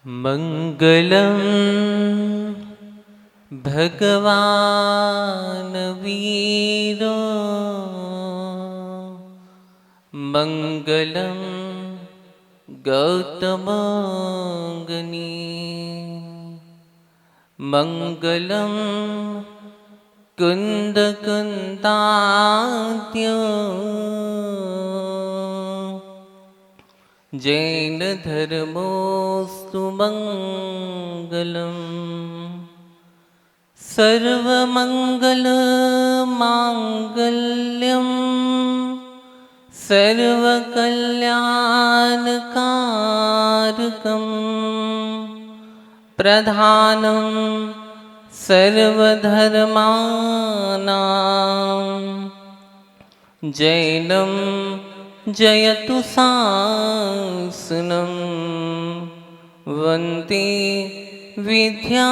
मंगलम भगवान वीरो मंगलम गौतमोऽग्नि मंगलम कुन्दकुन्दाद्यो जैन धर्मोऽस्तु मंगलम् सर्वमंगल मांगल्यं सर्वकल्याणकारकं प्रधानं सर्वधर्माणां जैनं जयतु शासनं वन्दे विद्यासागरं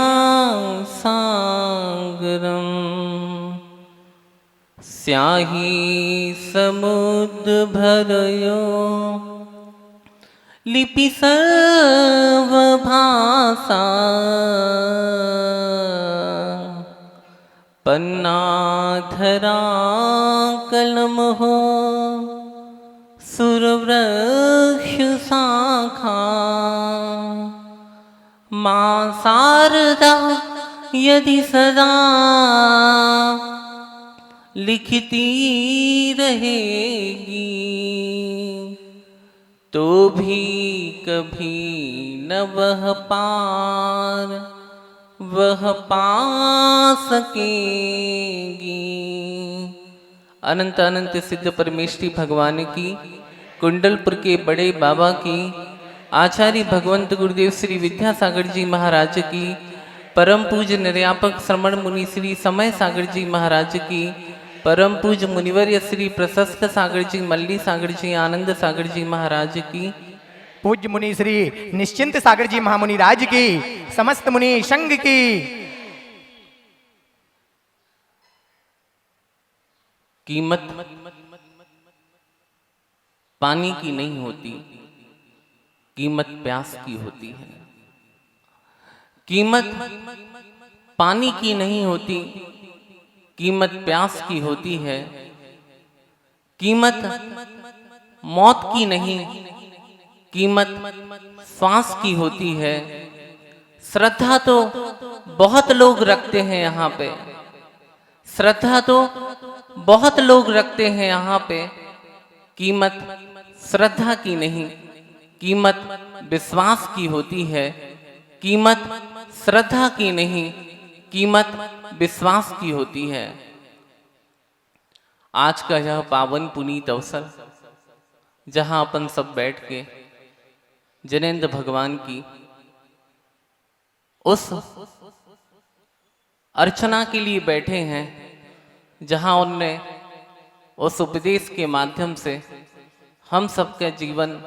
स्याहि समुद्रभरयो लिपि सर्वभाषा पन्नाधरा कलमहो सुरवृक्ष शाखा मां शारदा यदि सदा लिखती रहेगी तो भी कभी न वह पा सकेगी। अनंत अनंत सिद्ध परमेष्ठी भगवान की, कुंडलपुर के बड़े बाबा की, आचार्य भगवंत गुरुदेव श्री विद्यासागर जी महाराज की, परम पूज्य निर्यापक श्रमण मुनि श्री समय सागर जी महाराज की, परम पूज्य मुनिवर्य श्री प्रशस्त सागर जी मल्ली सागर जी आनंद सागर जी महाराज की, पूज्य मुनि श्री निश्चिंत सागर जी महामुनि राज की, समस्त मुनि संघ की। कीमत पानी की नहीं होती, कीमत प्यास की होती है। कीमत पानी की नहीं होती, कीमत प्यास की होती है। कीमत मौत की नहीं, कीमत श्वास की होती है। श्रद्धा तो बहुत लोग रखते हैं यहाँ पे, श्रद्धा तो बहुत लोग रखते हैं यहाँ पे। कीमत श्रद्धा की नहीं, कीमत विश्वास की होती है। कीमत श्रद्धा की नहीं, कीमत विश्वास की होती है। आज का यह पावन पुनीत अवसर जहां अपन सब बैठ के जनेंद्र भगवान की उस अर्चना के लिए बैठे हैं, जहां उनने उस उपदेश के माध्यम से हम सबके जीवन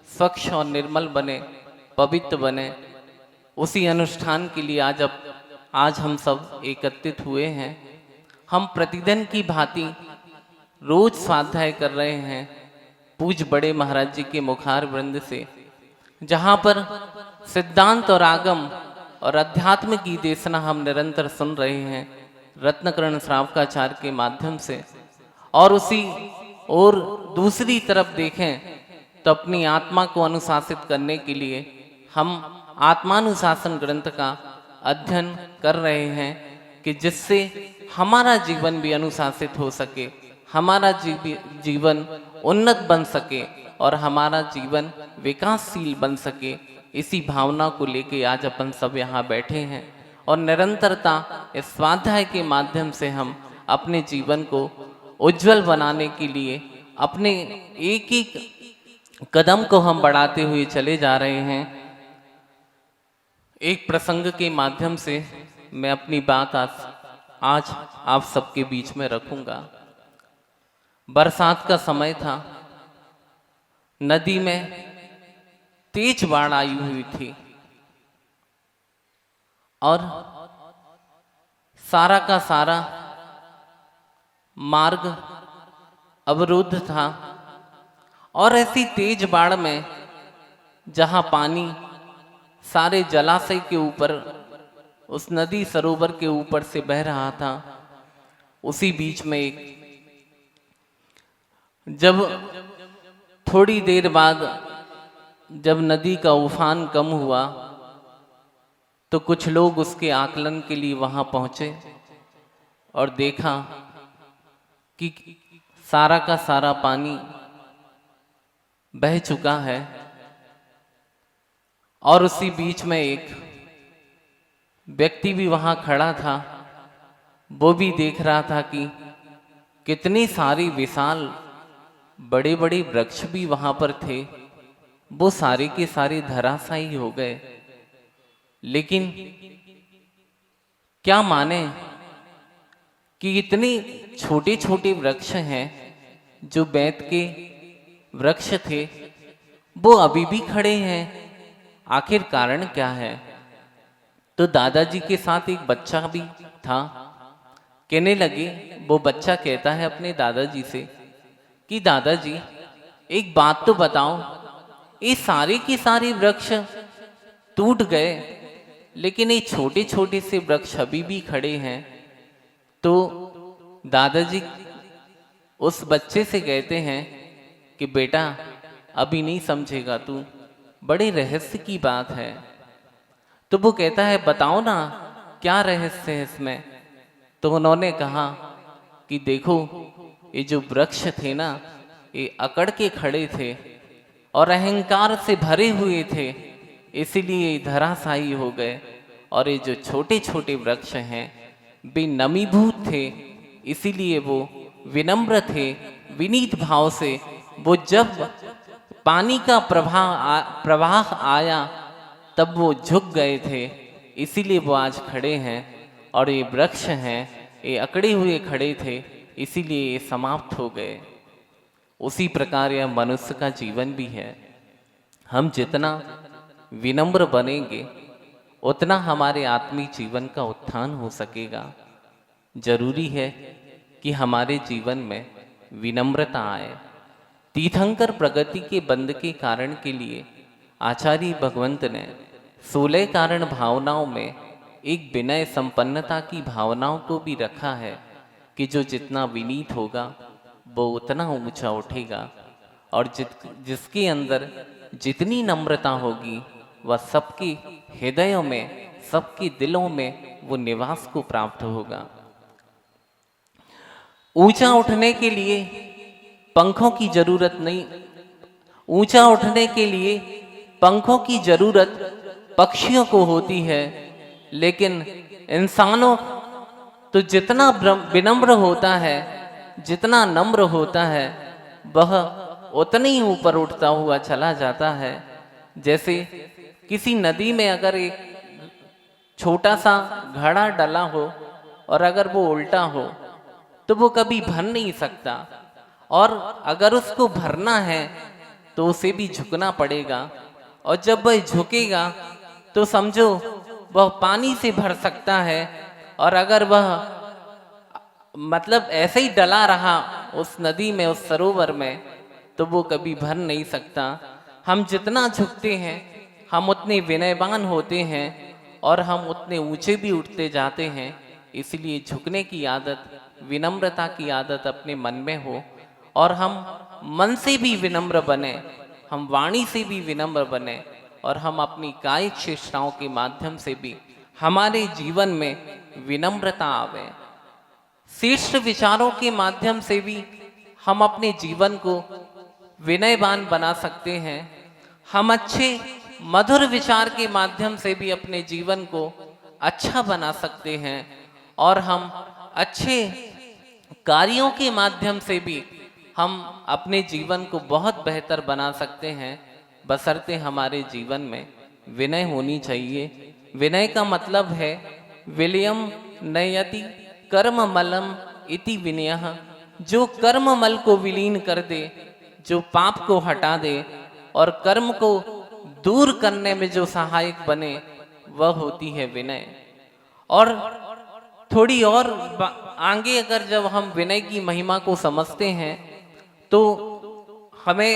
स्वच्छ और निर्मल बने, पवित्र बने, उसी अनुष्ठान के लिए आज हम सब एकत्रित हुए हैं। हम प्रतिदिन की भांति रोज स्वाध्याय कर रहे हैं पूज्य बड़े महाराज जी के मुखार वृंद से, जहाँ पर सिद्धांत और आगम और अध्यात्म की देशना हम निरंतर सुन रहे हैं रत्नकर्ण श्रावकाचार्य के माध्यम से। और उसी और दूसरी तरफ देखें तो अपनी आत्मा को अनुशासित करने के लिए हम आत्मानुशासन ग्रंथ का अध्ययन कर रहे हैं कि जिससे हमारा जीवन भी अनुशासित हो सके, हमारा जीवन उन्नत बन सके और हमारा जीवन विकासशील बन सके। इसी भावना को लेके आज अपन सब यहाँ बैठे हैं और निरंतरता इस स्वाध्याय के माध्यम से हम अपने जीवन को उज्जवल बनाने के लिए अपने एक एक कदम को हम बढ़ाते हुए चले जा रहे हैं। एक प्रसंग के माध्यम से मैं अपनी बात आज आप सबके बीच में रखूंगा। बरसात का समय था, नदी में तेज बाढ़ आई हुई थी और सारा का सारा मार्ग अवरुद्ध था और ऐसी तेज बाढ़ में जहां पानी सारे जलाशय के ऊपर, उस नदी सरोवर के ऊपर से बह रहा था। उसी बीच में एक, जब थोड़ी देर बाद जब नदी का उफान कम हुआ तो कुछ लोग उसके आकलन के लिए वहां पहुंचे और देखा कि सारा का सारा पानी बह चुका है। और उसी बीच में एक व्यक्ति भी वहां खड़ा था। वो भी देख रहा था कि कितनी सारी विशाल बड़े बड़े वृक्ष भी वहां पर थे, वो सारे के सारे धराशायी हो गए। लेकिन क्या माने कि इतने छोटे छोटे वृक्ष हैं, जो बैत के वृक्ष थे वो अभी भी खड़े हैं। आखिर कारण क्या है? तो दादाजी के साथ एक बच्चा भी था। कहने लगे, वो बच्चा कहता है अपने दादाजी से कि दादाजी एक बात तो बताओ, ये सारे के सारे वृक्ष टूट गए लेकिन ये छोटे छोटे से वृक्ष अभी भी खड़े हैं। तो दादाजी उस बच्चे से कहते हैं कि बेटा अभी नहीं समझेगा तू, बड़े रहस्य की बात है। तो वो कहता है बताओ ना क्या रहस्य है इसमें। तो उन्होंने कहा कि देखो ये जो वृक्ष थे ना, ये अकड़ के खड़े थे और अहंकार से भरे हुए थे, इसीलिए धराशायी हो गए। और ये जो छोटे छोटे वृक्ष हैं वे नमीभूत थे, इसीलिए वो विनम्र थे, विनीत भाव से वो जब पानी का प्रवाह आया तब वो झुक गए थे, इसीलिए वो आज खड़े हैं। और ये वृक्ष हैं, ये अकड़े हुए खड़े थे, इसीलिए ये समाप्त हो गए। उसी प्रकार यह मनुष्य का जीवन भी है। हम जितना विनम्र बनेंगे उतना हमारे आत्मिक जीवन का उत्थान हो सकेगा। जरूरी है कि हमारे जीवन में विनम्रता आए। तीर्थंकर प्रगति के बंद के कारण के लिए आचार्य भगवंत ने 16 कारण भावनाओं में एक विनय संपन्नता की भावनाओं को भी रखा है कि जो जितना विनीत होगा वो उतना ऊंचा उठेगा, और जिसके अंदर जितनी नम्रता होगी वह सबके हृदयों में, सबके दिलों में वो निवास को प्राप्त होगा। ऊंचा उठने के लिए पंखों की जरूरत नहीं, ऊंचा उठने के लिए पंखों की जरूरत पक्षियों को होती है, लेकिन इंसानों तो जितना विनम्र होता है, जितना नम्र होता है, वह उतने ही ऊपर उठता हुआ चला जाता है। जैसे किसी नदी में अगर एक छोटा सा घड़ा डला हो और अगर वो उल्टा हो तो वो कभी भर नहीं सकता, और अगर उसको भरना है तो उसे भी झुकना पड़ेगा। और जब वह झुकेगा तो समझो वह पानी से भर सकता है, और अगर वह मतलब ऐसे ही डला रहा उस नदी में, उस सरोवर में, तो वो कभी भर नहीं सकता। हम जितना झुकते हैं हम उतने विनयवान होते हैं और हम उतने ऊंचे भी उठते जाते हैं। इसलिए झुकने की आदत, विनम्रता की आदत अपने मन में हो, और हम मन से भी विनम्र बने, हम वाणी से भी विनम्र बने, और हम अपनी कायिक चेष्टाओं के माध्यम से भी हमारे जीवन में विनम्रता आवे। श्रेष्ठ विचारों के माध्यम से भी हम अपने जीवन को विनयवान बना सकते हैं। हम अच्छे मधुर विचार के माध्यम से भी अपने जीवन को अच्छा बना सकते हैं, और हम अच्छे कार्यों के माध्यम से भी हम अपने जीवन को बहुत बेहतर बना सकते हैं, बशर्ते हमारे जीवन में विनय होनी चाहिए। विनय का मतलब है विलयम नयति कर्म मलम इति विनयः, जो कर्म मल को विलीन कर दे, जो पाप को हटा दे और कर्म को दूर करने में जो सहायक बने, वह होती है विनय। और थोड़ी और आगे अगर जब हम विनय की महिमा को समझते हैं तो हमें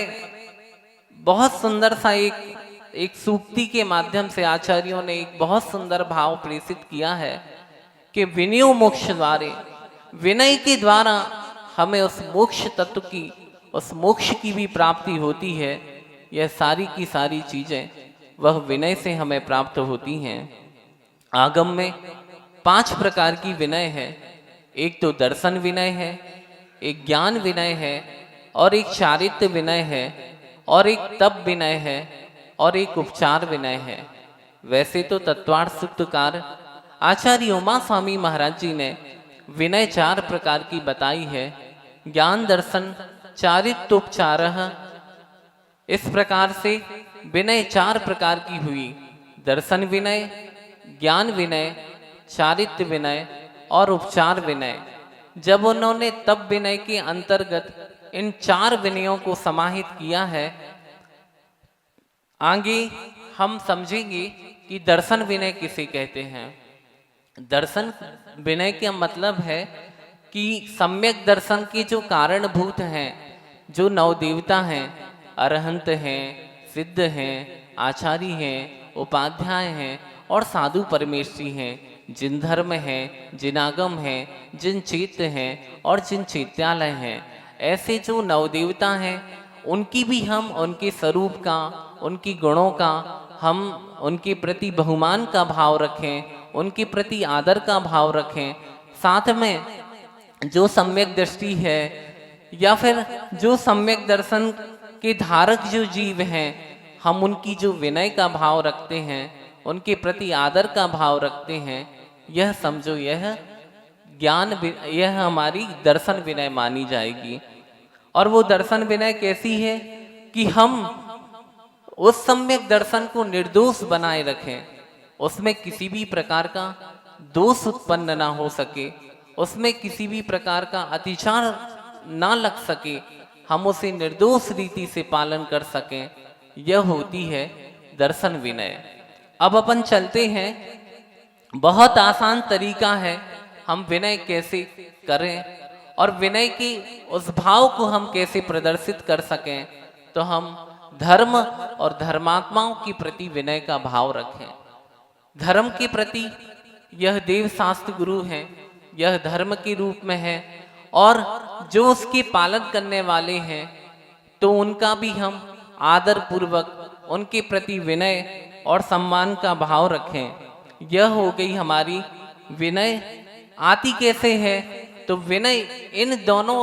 बहुत सुंदर सा एक एक सूक्ति के माध्यम से आचार्यों ने एक बहुत सुंदर भाव प्रेषित किया है कि विनयो मोक्ष द्वारे, विनय के द्वारा हमें उस मोक्ष तत्व की, उस मोक्ष की भी प्राप्ति होती है। यह सारी की सारी चीजें वह विनय से हमें प्राप्त होती हैं। आगम में 5 प्रकार की विनय है। एक तो दर्शन विनय है, एक ज्ञान विनय है, और एक चारित्र्य विनय है, और एक तप विनय है, और एक उपचार विनय है। वैसे तो तत्वार्थ सूत्रकार आचार्य उमा स्वामी महाराज जी ने विनय 4 प्रकार की बताई है। ज्ञान दर्शन चारित्रोपचार, इस प्रकार से विनय 4 प्रकार की हुई। दर्शन विनय, ज्ञान विनय, चारित्र्य विनय और उपचार विनय। जब उन्होंने तप विनय के अंतर्गत इन 4 विनयों को समाहित किया है, आगे हम समझेंगे कि दर्शन विनय किसे कहते हैं। दर्शन विनय का मतलब है कि सम्यक दर्शन के जो कारणभूत हैं, जो नवदेवता हैं, अरहंत हैं, सिद्ध हैं, आचार्य हैं, उपाध्याय हैं और साधु परमेश्वरी हैं, जिन धर्म हैं, जिन आगम हैं, जिन चैत्य हैं और जिन चैत्यालय हैं, ऐसे जो नवदेवता हैं उनकी भी हम, उनके स्वरूप का, उनकी गुणों का हम उनके प्रति बहुमान का भाव रखें, उनके प्रति आदर का भाव रखें। साथ में जो सम्यक दृष्टि है या फिर जो सम्यक दर्शन के धारक जो जीव हैं, हम उनकी जो विनय का भाव रखते हैं, उनके प्रति आदर का भाव रखते हैं, यह समझो यह ज्ञान, यह हमारी दर्शन विनय मानी जाएगी। और वो दर्शन विनय कैसी है कि हम उस सम्यक दर्शन को निर्दोष बनाए रखें, उसमें किसी भी प्रकार का दोष उत्पन्न ना हो सके, उसमें किसी भी प्रकार का अतिचार ना लग सके, हम उसे निर्दोष रीति से पालन कर सकें, यह होती है दर्शन विनय। अब अपन चलते हैं, बहुत आसान तरीका है हम विनय कैसे करें और विनय की उस भाव को हम कैसे प्रदर्शित कर सकें। तो हम धर्म और धर्मात्माओं के प्रति विनय का भाव रखें। धर्म के प्रति यह देव शास्त्र गुरु हैं, यह धर्म के रूप में है, और जो उसके पालन करने वाले हैं तो उनका भी हम आदर पूर्वक उनके प्रति विनय और सम्मान का भाव रखें। यह हो गई हमारी विनय। आती कैसे है? तो विनय, इन दोनों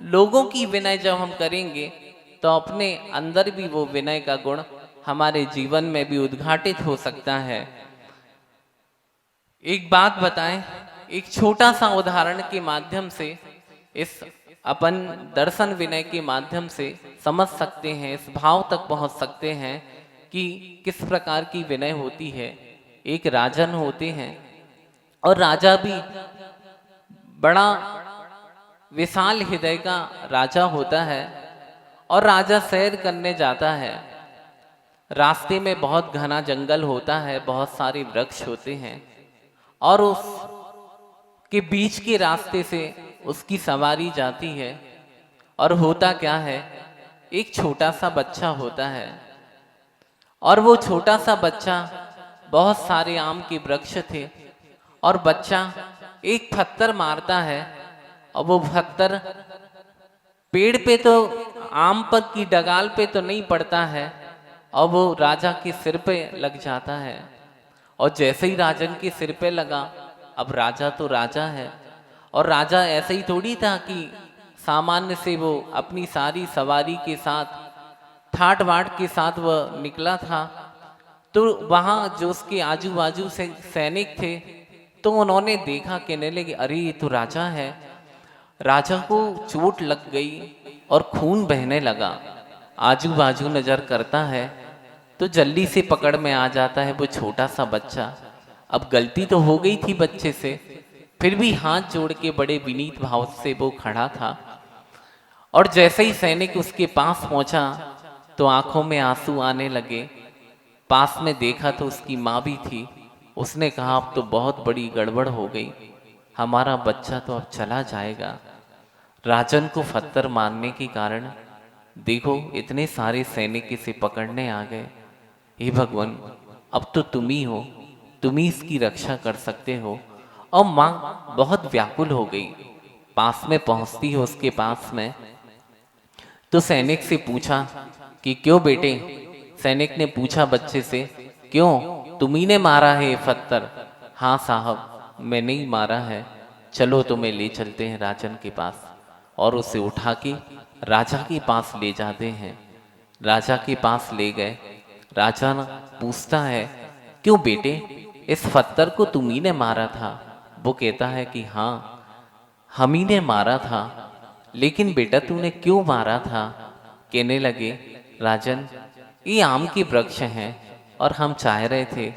लोगों की विनय जब हम करेंगे तो अपने अंदर भी वो विनय का गुण हमारे जीवन में भी उद्घाटित हो सकता है। एक बात बताएं, एक छोटा सा उदाहरण के माध्यम से इस अपन दर्शन विनय के माध्यम से समझ सकते हैं, इस भाव तक पहुंच सकते हैं कि किस प्रकार की विनय होती है। एक राजन होते हैं और राजा भी बड़ा विशाल हृदय का राजा होता है, और राजा सैर करने जाता है। रास्ते में बहुत घना जंगल होता है, बहुत सारे वृक्ष होते हैं, और उस के बीच के रास्ते से उसकी सवारी जाती है। और होता क्या है, एक छोटा सा बच्चा होता है, और वो छोटा सा बच्चा, बहुत सारे आम के वृक्ष थे, और बच्चा एक पत्थर मारता है, और वो पत्थर पेड़ पे तो, आम पर की डगाल पे तो नहीं पड़ता है, और वो राजा के सिर पे लग जाता है। और जैसे ही राजन के सिर पे लगा, अब राजा तो राजा है, और राजा ऐसे ही थोड़ी था कि सामान्य से वो अपनी सारी सवारी के साथ, ठाट बाट के साथ वह निकला था। तो वहाँ जो उसके आजू बाजू से सैनिक थे, तो उन्होंने देखा, कहने लगे अरे ये तो राजा है। राजा को चोट लग गई और खून बहने लगा। आजू बाजू नजर करता है तो जल्दी से पकड़ में आ जाता है वो छोटा सा बच्चा। अब गलती तो हो गई थी बच्चे से, फिर भी हाथ जोड़ के बड़े विनीत भाव से वो खड़ा था। और जैसे ही सैनिक उसके पास पहुंचा तो आंखों में आंसू आने लगे। पास में देखा तो उसकी माँ भी थी। उसने कहा अब तो बहुत बड़ी गड़बड़ हो गई, हमारा बच्चा तो अब चला जाएगा। राजन को पत्थर मारने के कारण देखो इतने सारे सैनिक इसे पकड़ने आ गए। हे भगवान, अब तो तुम ही हो, तुम ही इसकी रक्षा कर सकते हो। और माँ बहुत व्याकुल हो गई। पास में पहुंचती है उसके पास में, तो सैनिक से पूछा कि क्यों बेटे। सैनिक ने पूछा बच्चे से, क्यों, तुम्ही ने मारा है ये पत्थर? हाँ साहब, मैंने ही मारा है। चलो तुम्हें ले चलते हैं राजन के पास। और उसे उठा के राजा के पास ले जाते हैं। राजा के पास ले गए। राजा पूछता है, क्यों बेटे, इस पत्थर को तुम्ही ने मारा था? वो कहता है कि हाँ, हम ही ने मारा था। लेकिन बेटा तूने क्यों मारा था? कहने लगे, राजन, ये आम के वृक्ष हैं और हम चाह रहे थे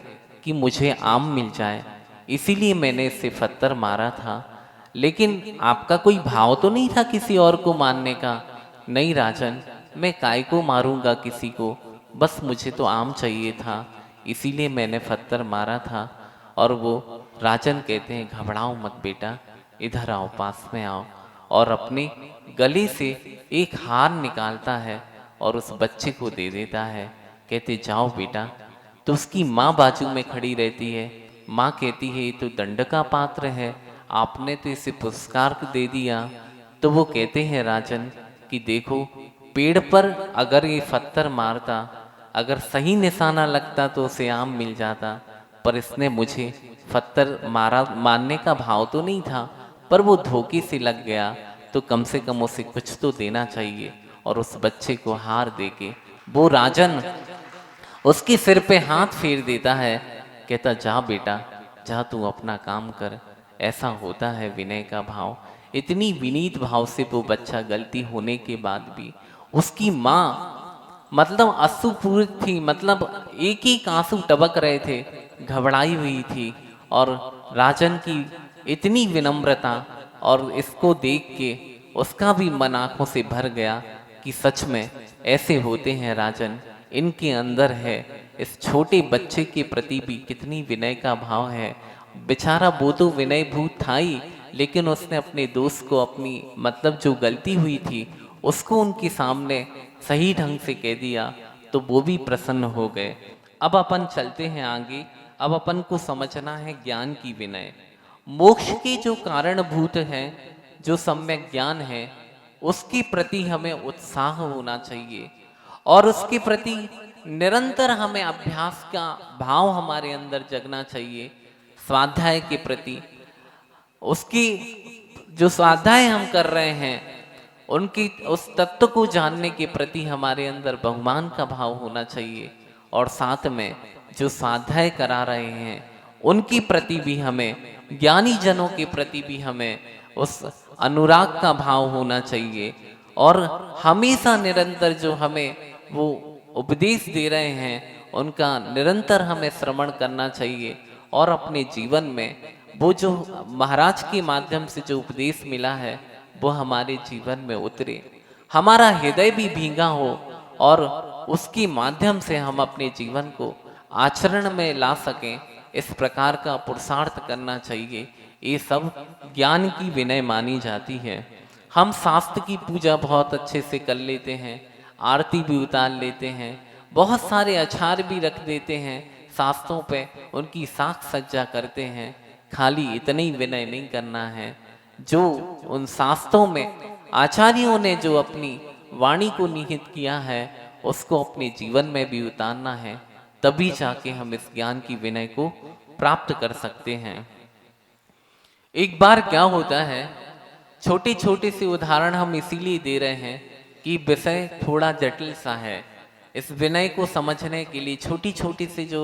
कि मुझे आम मिल जाए, इसीलिए मैंने इससे पत्थर मारा था। लेकिन आपका कोई भाव तो नहीं था किसी और को मारने का? नहीं राजन, मैं काय को मारूंगा किसी को, बस मुझे तो आम चाहिए था, इसीलिए मैंने पत्थर मारा था। और वो राजन कहते हैं, घबराओ मत बेटा, इधर आओ, पास में आओ। और अपने गले से एक हार निकालता है और उस बच्चे को दे देता है। कहते जाओ बेटा। तो उसकी माँ बाजू में खड़ी रहती है। माँ कहती है, ये तो दंड का पात्र है, आपने तो इसे पुरस्कार दे दिया। तो वो कहते हैं राजन कि देखो, पेड़ पर अगर ये पत्थर मारता, अगर सही निशाना लगता तो उसे आम मिल जाता, पर इसने मुझे पत्थर मारने का भाव तो नहीं था, पर वो धोखे से लग गया, तो कम से कम उसे कुछ तो देना चाहिए। और उस बच्चे को हार देके वो राजन उसके सिर पे हाथ फेर देता है। कहता, जा बेटा, जा तू अपना काम कर। ऐसा होता है विनय का भाव। इतनी विनीत भाव से वो बच्चा गलती होने के बाद भी, उसकी माँ मतलब अश्रुपूरित थी, मतलब एक एक आंसू टपक रहे थे, घबराई हुई थी। और राजन की इतनी विनम्रता, और इसको देख के उसका भी मन आंखों से भर गया कि सच में ऐसे होते हैं राजन, इनके अंदर है। इस छोटे बच्चे के प्रति भी कितनी विनय का भाव है। बेचारा वो तो विनय भूत था ही, लेकिन उसने अपने दोस्त को अपनी मतलब जो गलती हुई थी उसको उनके सामने सही ढंग से कह दिया, तो वो भी प्रसन्न हो गए। अब अपन चलते हैं आगे। अब अपन को समझना है ज्ञान की विनय। मोक्ष के जो कारणभूत हैं, जो सम्यक ज्ञान है, उसके प्रति हमें उत्साह होना चाहिए और उसके प्रति निरंतर हमें अभ्यास का भाव हमारे अंदर जगना चाहिए। स्वाध्याय के प्रति, उसकी जो स्वाध्याय हम कर रहे हैं, उनकी उस तत्व को जानने के प्रति हमारे अंदर बहुमान का भाव होना चाहिए। और साथ में जो स्वाध्याय करा रहे हैं उनके प्रति भी हमें, ज्ञानी जनों के प्रति भी हमें उस अनुराग का भाव होना चाहिए। और हमेशा निरंतर जो हमें वो उपदेश दे रहे हैं उनका निरंतर हमें श्रवण करना चाहिए। और अपने जीवन में वो जो महाराज के माध्यम से जो उपदेश मिला है वो हमारे जीवन में उतरे, हमारा हृदय भी भींगा हो और उसके माध्यम से हम अपने जीवन को आचरण में ला सकें, इस प्रकार का पुरुषार्थ करना चाहिए। ये सब ज्ञान की विनय मानी जाती है। हम शास्त्र की पूजा बहुत अच्छे से कर लेते हैं, आरती भी उतार लेते हैं, बहुत सारे अचार भी रख देते हैं शास्त्रों पे, उनकी साख सज्जा करते हैं। खाली इतनी विनय नहीं करना है, जो उन शास्त्रों में आचार्यों ने जो अपनी वाणी को निहित किया है उसको अपने जीवन में भी उतारना है, तभी जाके हम इस ज्ञान की विनय को प्राप्त कर सकते हैं। एक बार क्या होता है, छोटे छोटे से उदाहरण हम इसीलिए दे रहे हैं कि विषय थोड़ा जटिल सा है। इस विनय को समझने के लिए छोटी छोटी से जो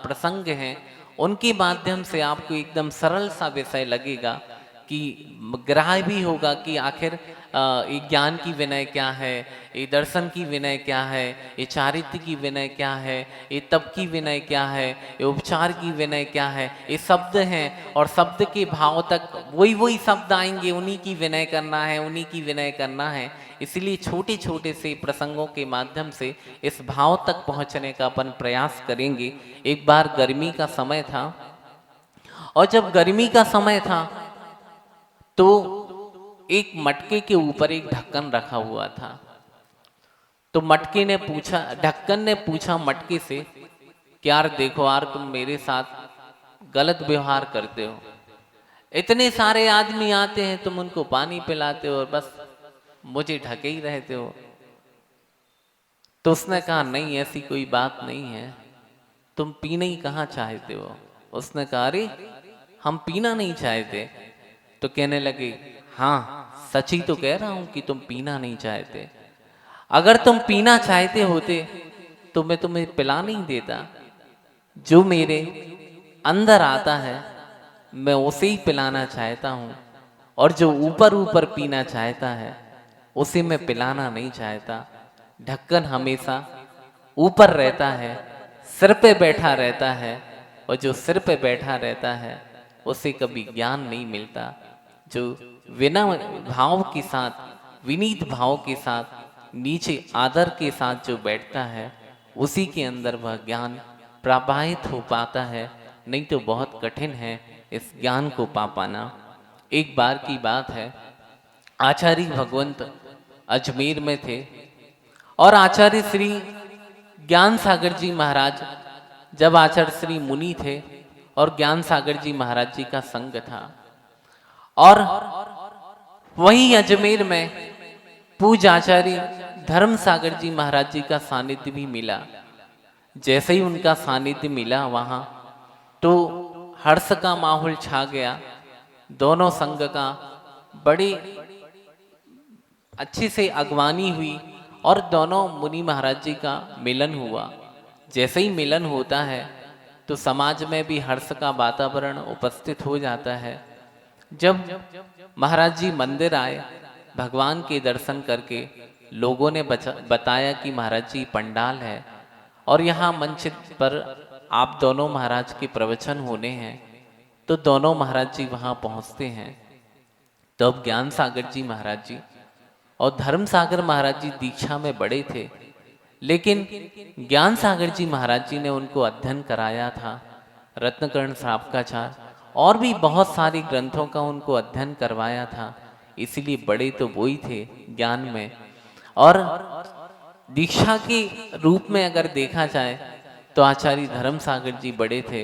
प्रसंग हैं उनके माध्यम से आपको एकदम सरल सा विषय लगेगा कि ग्राह्य भी होगा कि आखिर ये ज्ञान की विनय क्या है, ये दर्शन की विनय क्या है, ये चारित्र्य की विनय क्या है, ये तप की विनय क्या है, ये उपचार की विनय क्या है। ये शब्द हैं और शब्द के भाव तक वही शब्द आएंगे, उन्हीं की विनय करना है, उन्हीं की विनय करना है। इसलिए छोटे छोटे से प्रसंगों के माध्यम से इस भाव तक पहुंचने का अपन प्रयास करेंगे। एक बार गर्मी का समय था, और जब गर्मी का समय था तो एक मटके के ऊपर एक ढक्कन रखा हुआ था। तो मटके ने पूछा, ढक्कन ने पूछा मटके से कि यार देखो यार, तुम मेरे साथ गलत व्यवहार करते हो, इतने सारे आदमी आते हैं, तुम उनको पानी पिलाते हो और बस मुझे ढके ही रहते हो। तो उसने कहा नहीं, ऐसी कोई बात नहीं है, तुम पीना ही कहाँ चाहते हो। उसने कहा अरे हम पीना नहीं चाहते। तो कहने लगे हाँ सच ही तो कह रहा हूं कि तुम पीना नहीं चाहते, अगर तुम पीना चाहते होते तो मैं तुम्हें पिला नहीं देता, जो मेरे अंदर आता है मैं उसे ही पिलाना चाहता हूँ, और जो ऊपर ऊपर पीना चाहता है उसे मैं पिलाना नहीं चाहता। ढक्कन हमेशा ऊपर रहता है, सिर पे बैठा रहता है, और जो सिर पे बैठा रहता है उसे कभी ज्ञान नहीं मिलता। जो विनय भाव के साथ, विनीत भाव के साथ, नीचे आदर के साथ जो बैठता है उसी के अंदर वह ज्ञान प्रवाहित हो पाता है, नहीं तो बहुत कठिन है इस ज्ञान को पा पाना। एक बार की बात है, आचार्य भगवंत अजमेर में थे और आचार्य श्री ज्ञान सागर जी महाराज, जब आचार्य श्री मुनि थे और ज्ञान सागर जी महाराज जी का संग था, और वहीं अजमेर में पूज्य आचार्य धर्म सागर जी महाराज जी का सानिध्य भी मिला। जैसे ही उनका सानिध्य मिला वहां, तो हर्ष का माहौल छा गया। दोनों संघ का बड़ी अच्छी से अगवानी हुई और दोनों मुनि महाराज जी का मिलन हुआ। जैसे ही मिलन होता है तो समाज में भी हर्ष का वातावरण उपस्थित हो जाता है। जब महाराज जी मंदिर आए, भगवान के दर्शन करके लोगों ने बताया कि महाराज जी पंडाल है और यहाँ मंच पर आप दोनों महाराज के प्रवचन होने हैं। तो दोनों महाराज जी वहाँ पहुँचते हैं। तो अब ज्ञान सागर जी महाराज जी और धर्म सागर महाराज जी दीक्षा में बड़े थे, लेकिन ज्ञान सागर जी महाराज जी ने उनको अध्ययन कराया था, रत्नकर्ण श्रावकाचार और भी बहुत सारे ग्रंथों का उनको अध्ययन करवाया था। इसीलिए बड़े तो वो ही थे ज्ञान में। और दीक्षा के रूप में अगर देखा जाए तो आचार्य धर्म सागर जी बड़े थे,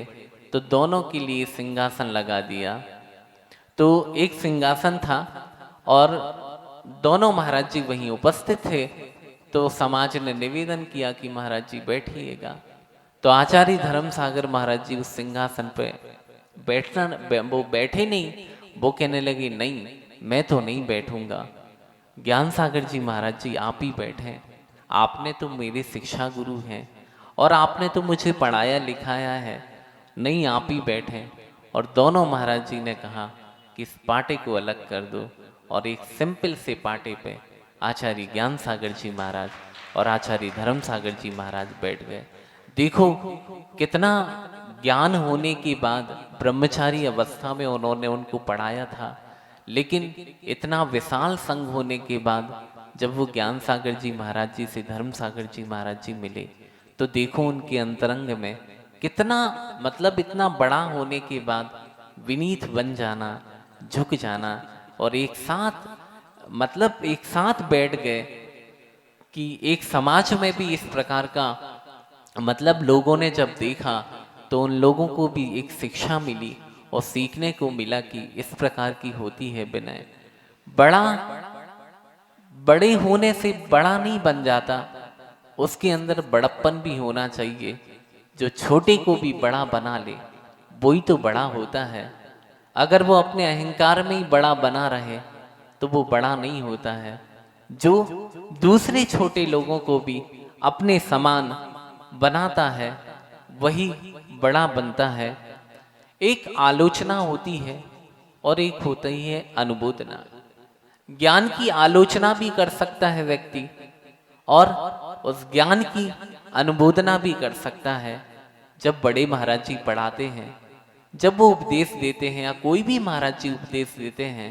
तो दोनों के लिए सिंहासन लगा दिया। तो एक सिंहासन था और दोनों महाराज जी वहीं उपस्थित थे। तो समाज ने निवेदन किया कि महाराज जी बैठिएगा। तो आचार्य धर्म सागर महाराज जी उस सिंहासन पे वो बैठे नहीं, वो कहने लगे नहीं मैं तो नहीं बैठूंगा। ज्ञान सागर जी महाराज जी आप ही बैठे, आपने तो मेरे शिक्षा गुरु हैं और आपने तो मुझे पढ़ाया लिखाया है, नहीं आप ही बैठे। और दोनों महाराज जी ने कहा कि इस पाटे को अलग कर दो, और एक सिंपल से पाटे पे आचार्य ज्ञान सागर जी महाराज और आचार्य धर्म सागर जी महाराज बैठ गए। देखो कितना ज्ञान होने के बाद ब्रह्मचारी अवस्था में उन्होंने उनको पढ़ाया था, लेकिन इतना विशाल संघ होने के बाद जब वो ज्ञान सागर जी महाराज जी से धर्म सागर जी महाराज जी मिले, तो देखो उनके अंतरंग में कितना, मतलब इतना बड़ा होने के बाद विनीत बन जाना, झुक जाना, और एक साथ मतलब एक साथ बैठ गए कि एक समाज में भी इस प्रकार का, मतलब लोगों ने जब देखा तो उन लोगों को भी एक शिक्षा मिली और सीखने को मिला कि इस प्रकार की होती है विनय। बड़े होने से बड़ा नहीं बन जाता, उसके अंदर बड़प्पन भी होना चाहिए। जो छोटे को भी बड़ा बना ले वही तो बड़ा होता है। अगर वो अपने अहंकार में ही बड़ा बना रहे तो वो बड़ा नहीं होता है। जो दूसरे छोटे लोगों को भी अपने समान बनाता है वही बड़ा बनता है। एक आलोचना होती है और एक होती है अनुमोदना। ज्ञान की आलोचना भी कर सकता है व्यक्ति और उस ज्ञान की अनुमोदना भी कर सकता है। जब बड़े महाराज जी पढ़ाते हैं, जब वो उपदेश देते हैं या कोई भी महाराज जी उपदेश देते हैं,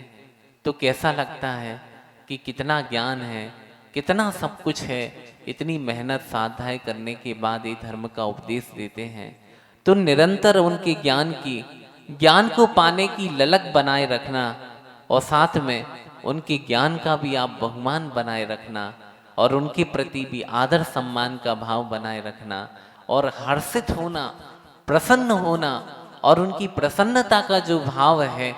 तो कैसा लगता है कि कितना ज्ञान है, कितना सब कुछ है, इतनी मेहनत साधनाएं करने के बाद ये धर्म का उपदेश देते हैं। तो निरंतर उनके ज्ञान को पाने की ललक बनाए रखना और साथ में उनके ज्ञान का भी आप बहुमान बनाए रखना, और उनके प्रति भी आदर सम्मान का भाव बनाए रखना और हर्षित होना, प्रसन्न होना, और उनकी प्रसन्नता का जो भाव है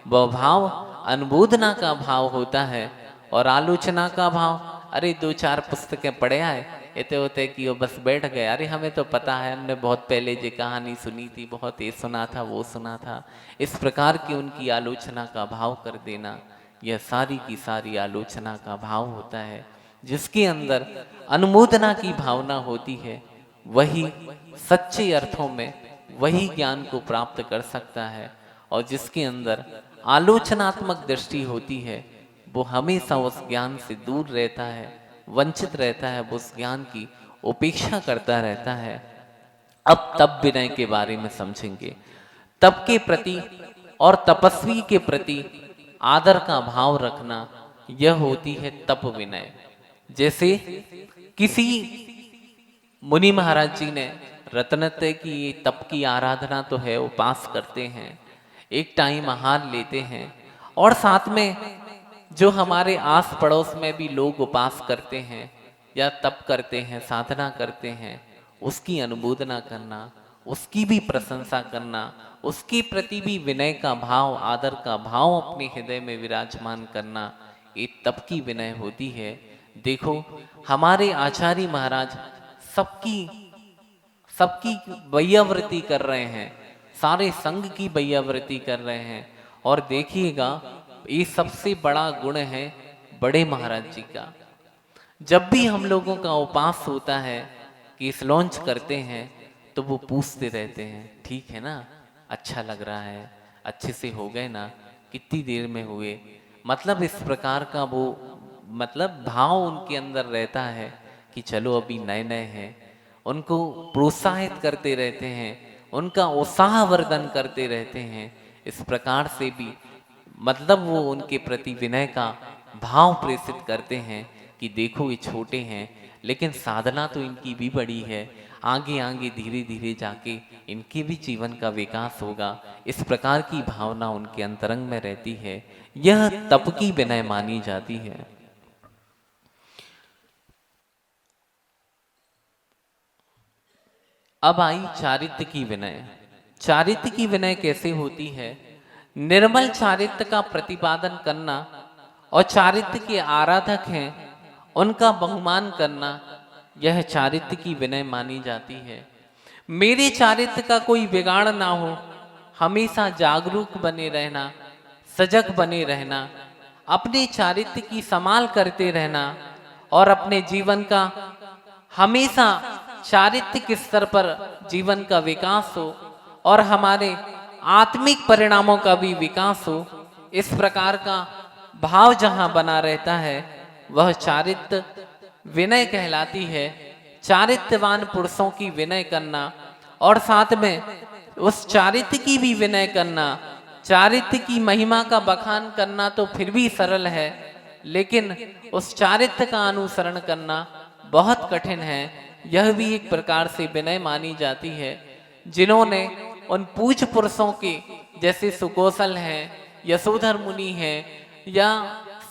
वह भाव अनुमोदना का भाव होता है। और आलोचना का भाव, अरे 2-4 पुस्तकें पढ़े आए, इतने होते कि वो बस बैठ गए, अरे हमें तो पता है, हमने बहुत पहले ये कहानी सुनी थी, बहुत ये सुना था, वो सुना था, इस प्रकार की उनकी आलोचना का भाव कर देना, यह सारी की सारी आलोचना का भाव होता है। जिसके अंदर अनुमोदना की भावना होती है वही सच्चे अर्थों में वही ज्ञान को प्राप्त कर सकता है, और जिसके अंदर आलोचनात्मक दृष्टि होती है वो हमेशा उस ज्ञान से दूर रहता है, वंचित रहता है, वो उस ज्ञान की उपेक्षा करता रहता है। अब तप विनय के बारे में समझेंगे। तप के प्रति और तपस्वी के प्रति आदर का भाव रखना, यह होती है तप विनय। जैसे किसी मुनि महाराज जी ने रत्नत्रय की तप की आराधना तो है, उपास करते हैं, एक टाइम आहार लेते हैं, और साथ में जो हमारे आस पड़ोस में भी लोग उपास करते हैं या तप करते हैं, साधना करते हैं, उसकी अनुमोदना करना, उसकी भी प्रशंसा करना, उसके प्रति भी विनय का भाव, आदर का भाव अपने हृदय में विराजमान करना, ये तप की विनय होती है। देखो हमारे आचार्य महाराज सबकी वैयावृत्ति कर रहे हैं, सारे संघ की वैयावृत्ति कर रहे हैं, और देखिएगा ये सबसे बड़ा गुण है बड़े महाराज जी का। जब भी हम लोगों का उपास होता है कि इस लॉन्च करते हैं तो वो पूछते रहते हैं, ठीक है ना, अच्छा लग रहा है, अच्छे से हो गए ना, कितनी देर में हुए, मतलब इस प्रकार का वो मतलब भाव उनके अंदर रहता है कि चलो अभी नए नए हैं, उनको प्रोत्साहित करते रहते हैं, उनका उत्साहवर्धन करते रहते हैं। इस प्रकार से भी मतलब वो उनके प्रति विनय का भाव प्रेषित करते हैं कि देखो ये छोटे हैं लेकिन साधना तो इनकी भी बड़ी है, आगे आगे धीरे धीरे जाके इनके भी जीवन का विकास होगा, इस प्रकार की भावना उनके अंतरंग में रहती है। यह तप की विनय मानी जाती है। अब आई चारित्र्य की विनय। चारित्र्य की विनय कैसे होती है? निर्मल चारित्र्य का प्रतिपादन करना और चारित्र्य के आराधक हैं उनका बहुमान करना, यह चारित्र्य की विनय मानी जाती है। मेरे चारित्र्य का कोई बिगाड़ ना हो, हमेशा जागरूक बने रहना, सजग बने रहना, अपने चारित्र्य की संभाल करते रहना, और अपने जीवन का हमेशा चारित्रिक स्तर पर जीवन का विकास हो और हमारे आत्मिक परिणामों का भी विकास हो, इस प्रकार का भाव जहां बना रहता है वह चारित्र्य विनय कहलाती है। चारित्र्यवान पुरुषों की विनय करना और साथ में उस चारित्र्य की भी विनय करना, चारित्र्य की महिमा का बखान करना तो फिर भी सरल है, लेकिन उस चारित्र्य का अनुसरण करना बहुत कठिन है। यह भी एक प्रकार से विनय मानी जाती है। जिन्होंने उन पूज्य पुरुषों के जैसे सुकौशल हैं, यशोधर मुनि हैं, या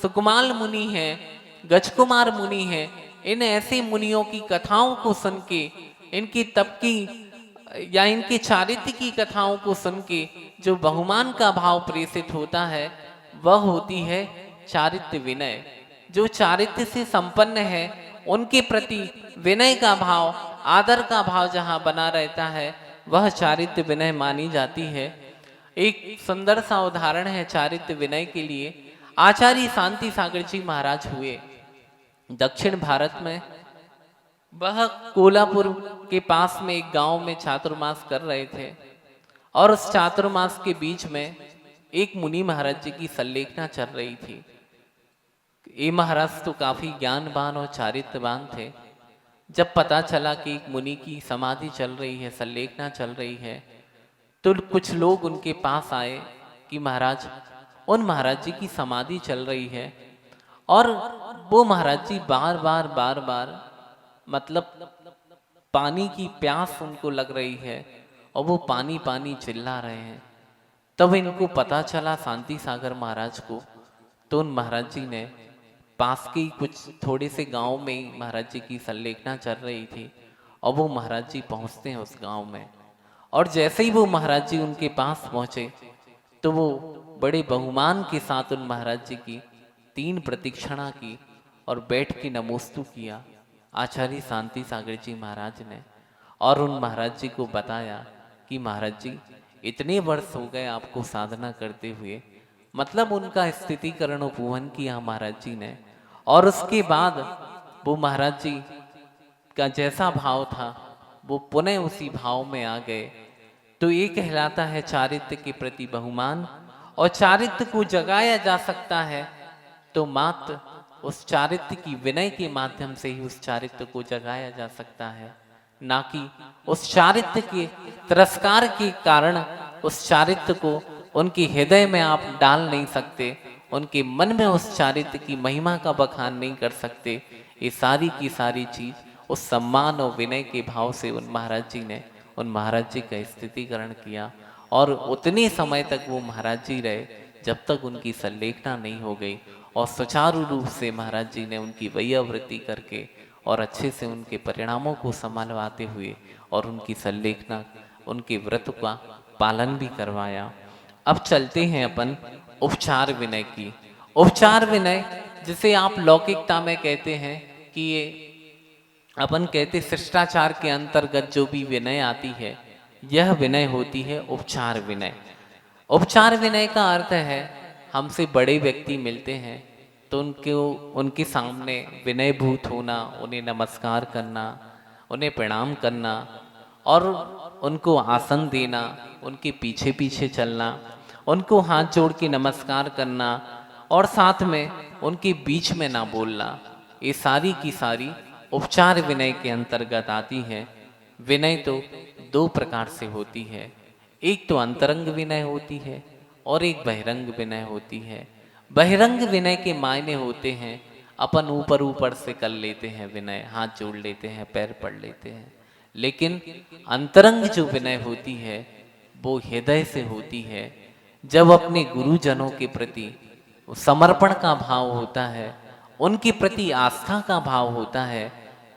सुकुमाल मुनि हैं, गजकुमार मुनि हैं, इन ऐसे मुनियों की कथाओं को सुन के, इनकी तप की या इनके चारित्र्य की कथाओं को सुन के जो बहुमान का भाव प्रेषित होता है वह होती है चारित्र्य विनय। जो चारित्र्य से संपन्न है उनके प्रति विनय का भाव, आदर का भाव जहां बना रहता है वह चारित्र्य विनय मानी जाती है। एक सुंदर सा उदाहरण है चारित्र्य विनय के लिए। आचार्य शांति सागर जी महाराज हुए दक्षिण भारत में, वह कोल्हापुर के पास में एक गांव में चातुर्मास कर रहे थे, और उस चातुर्मास के बीच में एक मुनि महाराज जी की संलेखना चल रही थी। ये महाराज तो काफी ज्ञानवान और चारित्रवान थे। जब पता चला कि एक मुनि की समाधि चल रही है, संलेखना चल रही है, तो कुछ लोग उनके पास आए कि महाराज, उन महाराज जी की समाधि चल रही है और वो महाराज जी बार बार मतलब पानी की प्यास उनको लग रही है और वो पानी पानी चिल्ला रहे हैं। तब इनको पता चला शांति सागर महाराज को, तो उन महाराज जी ने पास के ही कुछ थोड़े से गांव में ही महाराज जी की संलेखना चल रही थी और वो महाराज जी पहुंचते हैं उस गांव में। और जैसे ही वो महाराज जी उनके पास पहुंचे तो वो बड़े बहुमान के साथ उन महाराज जी की 3 प्रदक्षिणा की और बैठ के नमोस्तु किया आचार्य शांति सागर जी महाराज ने। और उन महाराज जी को बताया कि महाराज जी इतने वर्ष हो गए आपको साधना करते हुए, मतलब उनका स्थितिकरण उपवन किया महाराज जी ने। और उसके बाद वो महाराज जी का जैसा भाव था वो पुनः उसी भाव में आ गए। तो ये कहलाता है चारित्र के प्रति बहुमान। और चारित्र को जगाया जा सकता है तो मात्र उस चारित्र की विनय के माध्यम से ही उस चारित्र को जगाया जा सकता है, ना कि उस चारित्र के तिरस्कार के कारण उस चारित्र को उनके हृदय में आप डाल नहीं सकते, उनके मन में उस चारित्र की महिमा का बखान नहीं कर सकते। ये सारी की सारी चीज उस सम्मान और विनय के भाव से उन महाराज जी ने उन महाराज जी का स्थितिकरण किया। और उतने समय तक वो महाराज जी रहे जब तक उनकी संलेखना नहीं हो गई। और सुचारू रूप से महाराज जी ने उनकी वैयावृत्ति करके और अच्छे से उनके परिणामों को संभालवाते हुए और उनकी संलेखना उनके व्रत का पालन भी करवाया। अब चलते हैं अपन उपचार विनय की। उपचार विनय जिसे आप लौकिकता में कहते हैं कि ये अपन कहते शिष्टाचार के अंतर्गत जो भी विनय आती है यह विनय होती है उपचार विनय। उपचार विनय का अर्थ है हमसे बड़े व्यक्ति मिलते हैं तो उनके सामने विनयभूत होना, उन्हें नमस्कार करना, उन्हें प्रणाम करना और उनको आसन देना, उनके पीछे पीछे चलना, उनको हाथ जोड़ के नमस्कार करना और साथ में उनके बीच में ना बोलना, ये सारी की सारी उपचार विनय के अंतर्गत आती है। विनय तो 2 प्रकार से होती है, एक तो अंतरंग विनय होती है और एक बहिरंग विनय होती है। बहिरंग विनय के मायने होते हैं अपन ऊपर ऊपर से कर लेते हैं विनय, हाथ जोड़ लेते हैं, पैर पड़ लेते हैं। लेकिन अंतरंग जो विनय होती है वो हृदय से होती है। जब अपने गुरुजनों के प्रति समर्पण का भाव होता है, उनके प्रति आस्था का भाव होता है,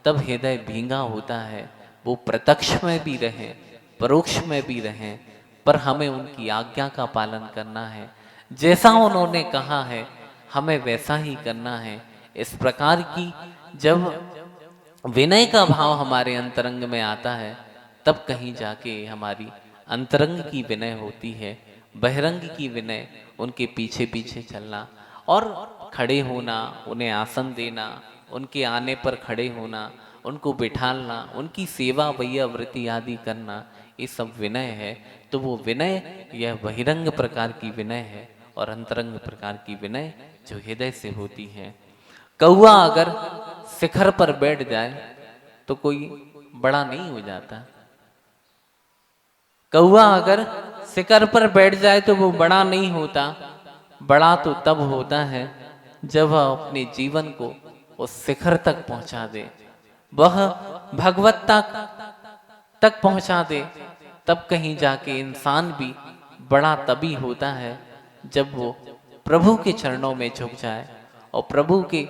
तब हृदय भींगा होता है। वो प्रत्यक्ष में भी रहें, परोक्ष में भी रहें, पर हमें उनकी आज्ञा का पालन करना है। जैसा उन्होंने कहा है हमें वैसा ही करना है। इस प्रकार की जब विनय का भाव हमारे अंतरंग में आता है तब कहीं जाके हमारी अंतरंग की विनय होती है। बहिरंग की विनय उनके पीछे पीछे चलना और खड़े होना, उन्हें आसन देना, उनके आने पर खड़े होना, उनको बिठालना, उनकी सेवा वैयावृत्ति आदि करना, ये सब विनय है। तो वो विनय यह बहिरंग प्रकार की विनय है और अंतरंग प्रकार की विनय जो हृदय से होती है। कौआ अगर शिखर पर बैठ जाए तो कोई बड़ा नहीं हो जाता। कौआ अगर शिखर पर बैठ जाए तो वो बड़ा नहीं होता। बड़ा तो तब होता है जब वह अपने जीवन को उस शिखर तक पहुंचा दे, वह भगवत्ता तक पहुंचा दे, तब कहीं जाके इंसान भी बड़ा तभी होता है जब वो प्रभु के चरणों में झुक जाए और प्रभु के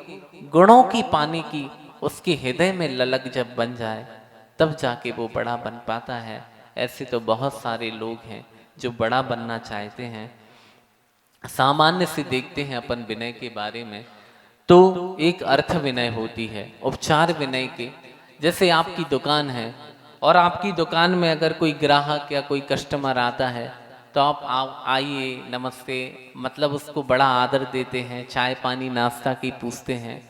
गुणों की पाने की उसके हृदय में ललक जब बन जाए तब जाके वो बड़ा बन पाता है। ऐसे तो बहुत सारे लोग हैं जो बड़ा बनना चाहते हैं। सामान्य से देखते हैं अपन विनय के बारे में तो एक अर्थ विनय होती है, उपचार विनय के। जैसे आपकी दुकान है और आपकी दुकान में अगर कोई ग्राहक या कोई कस्टमर आता है तो आप आइए, नमस्ते, मतलब उसको बड़ा आदर देते हैं, चाय पानी नाश्ता की पूछते हैं।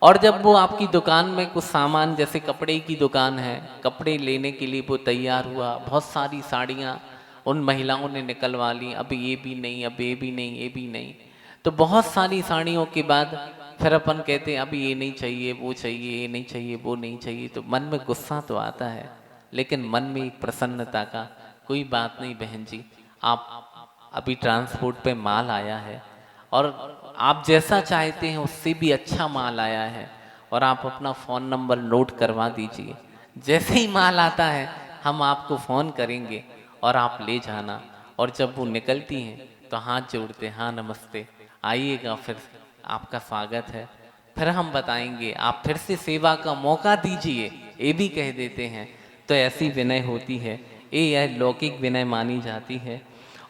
और जब वो आपकी दुकान में कुछ सामान, जैसे कपड़े की दुकान है, कपड़े लेने के लिए वो तैयार हुआ, बहुत सारी साड़ियाँ उन महिलाओं ने निकलवा ली, अब ये भी नहीं, अब ये भी नहीं, ये भी नहीं। तो बहुत सारी साड़ियों के बाद फिर अपन कहते हैं अब ये नहीं चाहिए, वो चाहिए, ये नहीं चाहिए, वो नहीं चाहिए। तो मन में गुस्सा तो आता है लेकिन मन में एक प्रसन्नता का, कोई बात नहीं बहन जी, आप अभी ट्रांसपोर्ट पे माल आया है और आप जैसा चाहते हैं उससे भी अच्छा माल आया है और आप अपना फ़ोन नंबर नोट करवा दीजिए। जैसे ही माल आता है हम आपको फ़ोन करेंगे और आप ले जाना। और जब वो निकलती हैं तो हाथ जोड़ते, हाँ नमस्ते, आइएगा, फिर आपका स्वागत है। फिर हम बताएंगे, आप फिर से सेवा का मौका दीजिए, ये भी कह देते हैं। तो ऐसी विनय होती है, ये यह लौकिक विनय मानी जाती है।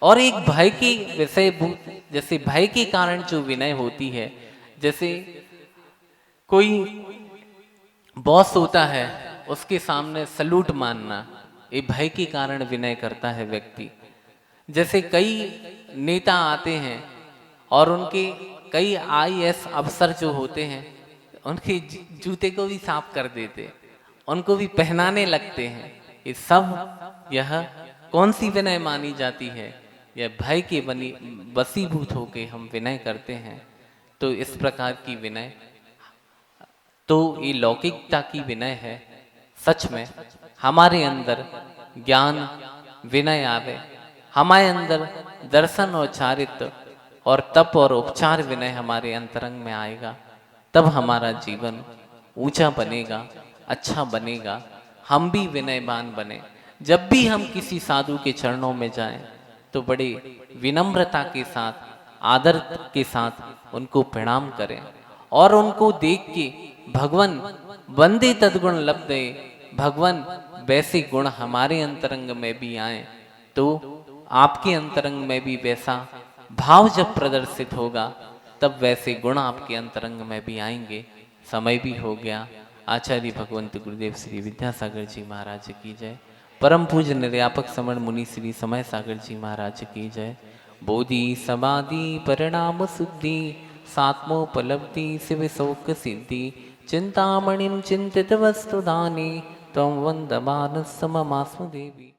और एक भय की विषय भूत, जैसे भय के कारण जो विनय होती है, जैसे कोई बॉस होता है, उसके सामने सलूट मानना, ये भय के कारण विनय करता है व्यक्ति। जैसे कई नेता आते हैं और उनके कई आईएएस अफसर जो होते हैं, उनके जूते को भी साफ कर देते, उनको भी पहनाने लगते हैं। ये सब यह कौन सी विनय मानी जाती है? यह भय के वशीभूत होके हम विनय करते हैं। तो इस प्रकार की विनय, तो ये लौकिकता की विनय है। सच में हमारे अंदर ज्ञान विनय आवे, हमारे अंदर दर्शन और चारित्र और तप और उपचार विनय हमारे अंतरंग में आएगा, तब हमारा जीवन ऊंचा बनेगा, अच्छा बनेगा, हम भी विनयवान बने। जब भी हम किसी साधु के चरणों में जाएं तो बड़े विनम्रता के साथ, आदर के साथ उनको प्रणाम करें और उनको देख के भगवान वंदे तद्गुण लब्धे, भगवान वैसे गुण हमारे अंतरंग में भी आए, तो आपके अंतरंग में भी वैसा भाव जब प्रदर्शित होगा, तब वैसे गुण आपके अंतरंग में भी आएंगे। समय भी हो गया। आचार्य भगवंत गुरुदेव श्री विद्यासागर जी महाराज की जय। परम पूज्य निर्यापक समण मुनि श्री समय सागर जी महाराज की जय। बोधि समाधि परिणाम शुद्धि, सात्मोपलब्धि शिव शोक सिद्धि, चिंतामणिं चिंतित वस्तुदानी, त्वं वंदमान सममासु देवी।